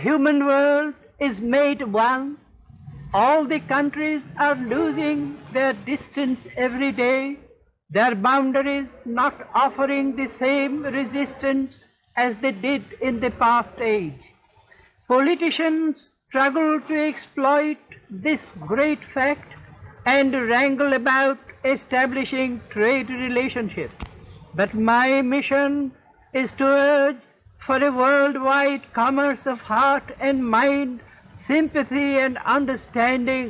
human world is made one. All the countries are losing their distance every day, their boundaries not offering the same resistance as they did in the past age. Politicians struggle to exploit this great fact and wrangle about establishing trade relationships. But my mission is to urge for a worldwide commerce of heart and mind, sympathy and understanding,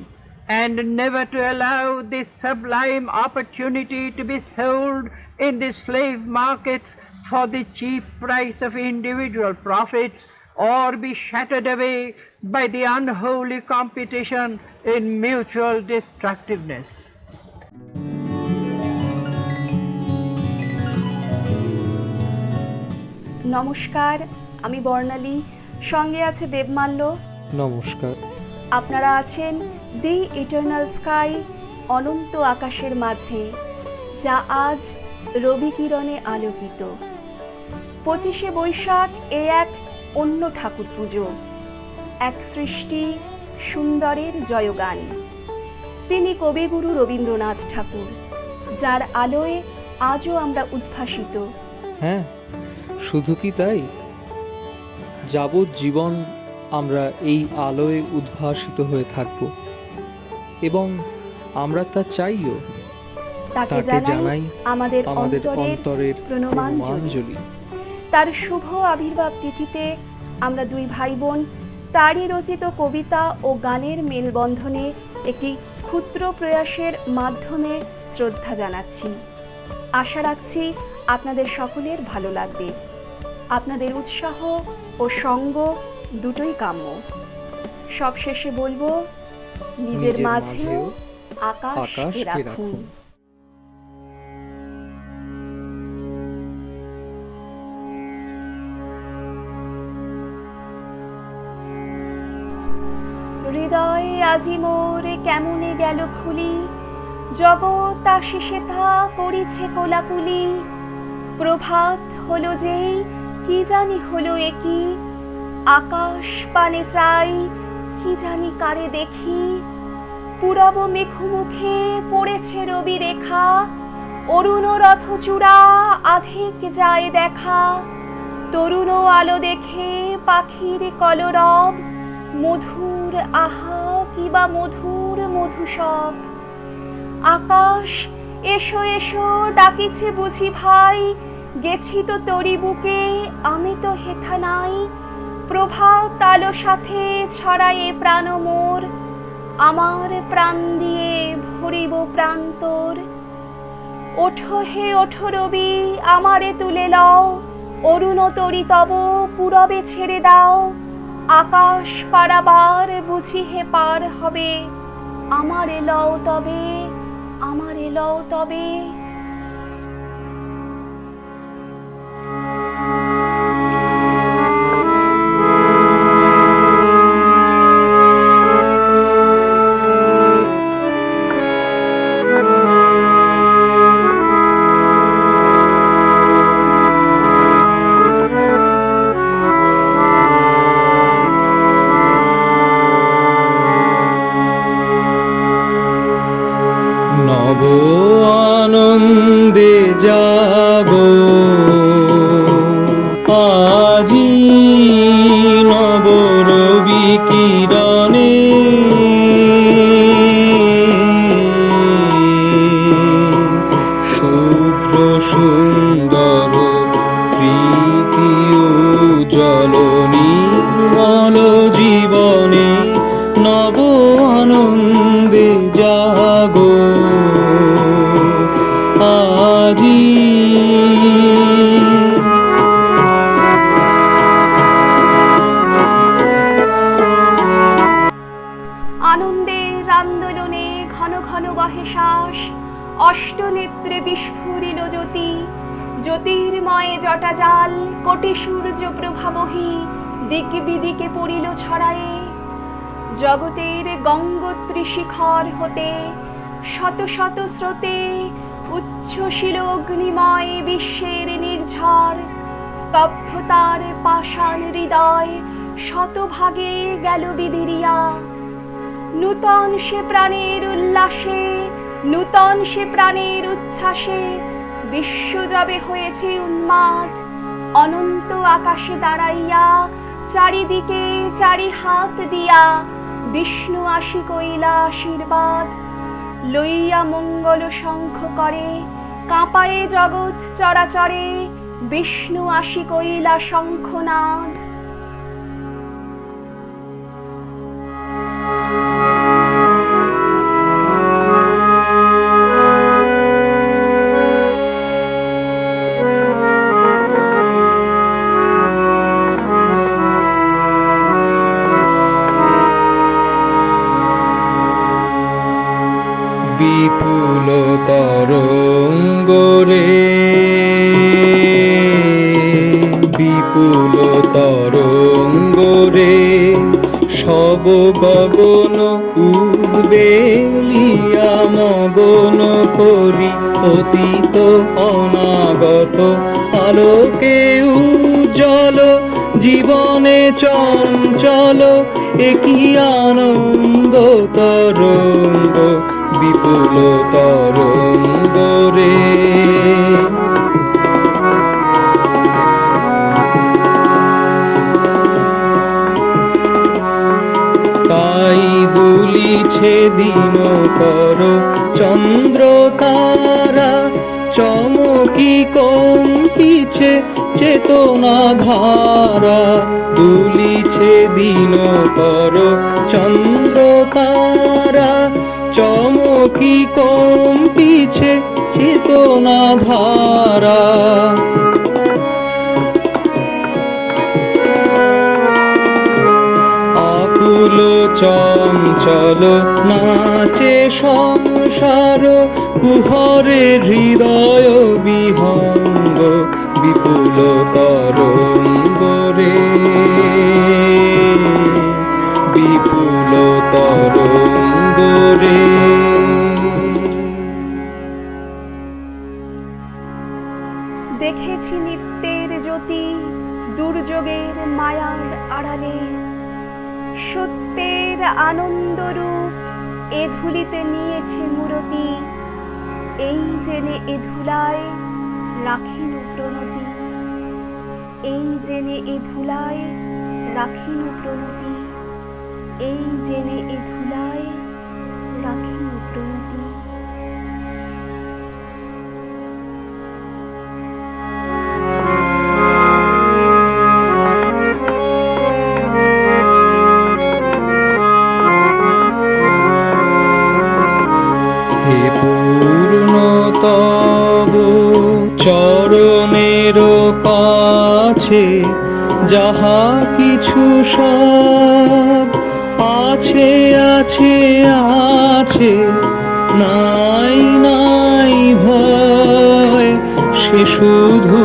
and never to allow this sublime opportunity to be sold in the slave markets for the cheap price of individual profits, or be shattered away by the unholy competition in mutual destructiveness. নমস্কার, আমি বর্ণালী, সঙ্গে আছে দেবমাল্য। নমস্কার। আপনারা আছেন দি eternal sky, অনন্ত আকাশের মাঝে, যা আজ রবি কিরণে আলোকিত। 25শে বৈশাখ এ এক অন্য ঠাকুর পুজো, এক সৃষ্টি সুন্দরের জয়গান। তিনি কবিগুরু রবীন্দ্রনাথ ঠাকুর, যার আলোয় আজও আমরা উদ্ভাসিত। হ্যাঁ, শুধু কি তাই, যাবজ্জীবন আমরা এই আলোয় উদ্ভাসিত হয়ে থাকব এবং আমরা তা চাইও। তাকে জানাই আমাদের অন্তরের প্রণামাঞ্জলি। তার শুভ আবির্ভাব তিথিতে আমরা দুই ভাই বোন তারই রচিত কবিতা ও গানের মেলবন্ধনে একটি ক্ষুদ্র প্রয়াসের মাধ্যমে শ্রদ্ধা জানাচ্ছি। আশা রাখছি আপনাদের সকলের ভালো লাগবে। আপনাদের উৎসাহ ও সঙ্গ দুটোই কাম্য। সবশেষে বলবো, নিজের মাঝেও আকাশকে রাখুন। হৃদয়ে আজি মোর কেমনে গেল খুলি, জগৎ আশিসে তা করিছে কোলাকুলি। প্রভাত হলো যেই, কি জানি হলো একই, আকাশ পানে চাই, কি জানি কারে দেখি। পুরব মেঘমুখে পড়েছে রবি রেখা, অরুণ রথ চূড়া আধিক যায় দেখা। তরুণ আলো দেখে পাখির কলরব, মধুর আহা কিবা মধুর মধুসব। আকাশ এসো এসো ডাকিছে বুঝি ভাই, গেছি তো তরি বুকে আমি তো হেথা নাই। প্রভাত আলো সাথে ছড়ায়ে প্রাণ মোর, আমার প্রাণ দিয়ে ভরিব প্রান্তর। ওঠো হে ওঠো রবি আমারে তুলে লও, অরুণ তরি তব পুরবে ছেড়ে দাও। আকাশ পারাবার বুঝি হে পার হবে, আমারে লও তবে, আমারে লও তবে। নব আনন্দে জাগো আজি, নব রবি কিরণে শুভ্র সুন্দর প্রীতি উজ্জ্বল নির্মল জীবনে। নব আনন্দে জাগো আজি। আনন্দের আন্দোলনে ঘন ঘন বহে শ্বাস, অষ্টনেত্রে বিস্ফুরিল জ্যোতি। জ্যোতির্ময়ে জটাজাল কোটি সূর্য প্রভাবহী, দিক বিদিকে পড়িল ছড়ায়ে। জগতের গঙ্গোত্রী শিখর হতে শত শত স্রোতে উচ্ছ্বসিল অগ্নিময় বিশ্বের নির্ঝর। স্তব্ধতার পাষাণ হৃদয় শতভাগে গেল বিদিরিয়া। নূতন সে প্রাণের উল্লাসে, নূতন সে প্রাণের উচ্ছ্বাসে বিশ্ব যাবে হয়েছে উন্মাদ। অনন্ত আকাশে দাঁড়াইয়া চারিদিকে চারি হাত দিয়া বিষ্ণু আসি কইলা আশীর্বাদ। লইয়া মঙ্গল শঙ্খ করে কাঁপায়ে জগৎ চরাচরে বিষ্ণু আসি কইলা শঙ্খনাদ। বিপুল তরঙ্গ রে, বিপুল তরঙ্গ রে, সব গগন উদ্বেলিয়া মগন করি অতীত অনাগত আলোকে উজ্জ্বল। জীবনে চঞ্চল একই আনন্দ তরঙ্গ, বিপুল তরঙ্গ রে। তাই দুলিছে দিনকর চন্দ্র তারা, চমকি কম্পিছে চেতনা ধারা। দুলিছে দিনকর চন্দ্র তারা, চমকি কম্পিছে চেতনা ধারা। আকুল চঞ্চল নাচে সংসার, কুহরে হৃদয় বিহঙ্গ, বিপুল তরঙ্গ রে, বিপুল তরঙ্গ রে। দেখেছি নিত্যের জ্যোতি দুর্যোগের মায়ার আড়ালে, সত্যের আনন্দ রূপ এ ধুলিতে নিয়েছে মূরতি। এই জেনে এ ধুলায় রাখিনু প্রণতি, এই জেনে এ ধুলায় রাখিনু প্রণতি, এই জেনে এ ধুলায় রাখিনু প্রণতি। তব চরণের কাছে যাহা কিছু সব আছে আছে আছে, নাই নাই ভয় সে শুধু